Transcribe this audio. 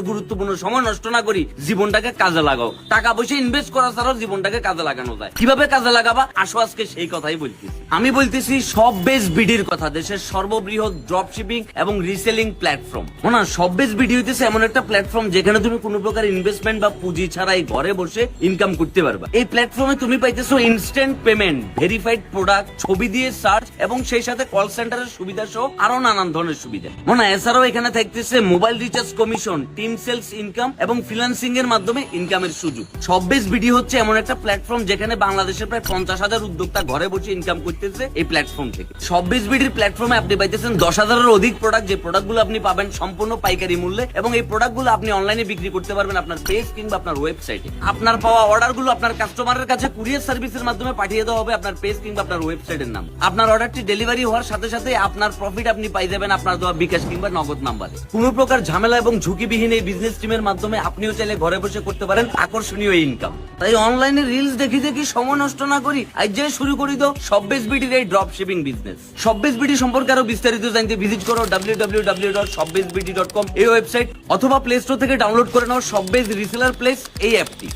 গুরুত্বপূর্ণ সময় নষ্ট না করি জীবনটাকে কাজে লাগাও। টাকা পয়সা ইনভেস্ট করা ছাড়াও জীবনটাকে কাজে লাগানো যায়। কিভাবে কাজে লাগাবা আসো আজকে সেই কথাই বলতেছি। আমি বলতেছি শপবেজ বিডির কথা, দেশের সর্ববৃহৎ ড্রপ শিপিং এবং রিসেলিং প্ল্যাটফর্ম। না, শপবেজ বিডি হইতেছে এমন একটা প্ল্যাটফর্ম যেখানে তুমি কোনো প্রকার ইনভেস্টমেন্ট বা পুঁজি ছাড়াই ঘরে বসে ইনকাম করতে পারবা। এই প্ল্যাটফর্মে তুমি পাইতেছো ইনস্ট্যান্ট পেমেন্ট, ভেরিফাইড প্রোডাক্ট, ছবি দিয়ে সার্চ এবং সেই সাথে কল সেন্টারের সুবিধা সহ আরো নানান ধরনের সুবিধা। মনে এছাড়াও এখানে থাকতেছে mobile recharge commission, team sales income এবং ফ্রিল্যান্সিং এর মাধ্যমে ইনকামের সুযোগ। শপবেজ বিডি হচ্ছে এমন একটা প্ল্যাটফর্ম যেখানে বাংলাদেশের প্রায় 50,000 উদ্যোক্তা ঘরে বসে ইনকাম করতেছে এই প্ল্যাটফর্ম থেকে। শপবেজ বিডির প্ল্যাটফর্মে আপনি পাইতেছেন 10,000-এর অধিক প্রোডাক্ট, যে প্রোডাক্টগুলো আপনি পাবেন সম্পূর্ণ পাইকারি মূল্যে এবং এই প্রোডাক্টগুলো আপনি অনলাইনে বিক্রি করতে পারবেন আপনার পেজ কিংবা আপনার ওয়েবসাইটে। আপনার পাওয়া অর্ডারগুলো আপনার কাস্টমারের কাছে কুরিয়ার সার্ভিসের মাধ্যমে পাঠিয়ে দেওয়া হবে আপনার পেজ কিংবা আপনার ওয়েবসাইটের নাম। আপনার অর্ডারটি ডেলিভারি হওয়ার সাথে সাথে আপনার প্রফিট আপনি পাই যাবেন আপনার দেওয়া বিকাশ কিংবা নগদ নাম্বারে। কোনো প্রকার ঝামেলা এবং ঝুঁকিবিহীন এই বিজনেস টিমের মাধ্যমে আপনিও চাইলে ঘরে বসে করতে পারেন আকর্ষণীয় ইনকাম। তাই অনলাইনে রিলস দেখি দেখি সময় নষ্ট না করি আজ যে শুরু করি দাও শপবেজ বিডির এই ড্রপ শিপিং বিজনেস। শপবেজ বিডি সম্পর্কে আরো বিস্তারিত জানতে ভিজিট করো www.shopbezbd.com এই ওয়েবসাইট, অথবা প্লে স্টোর থেকে ডাউনলোড করে নাও শপবেজ রিসেলার প্লেস এই অ্যাপটি।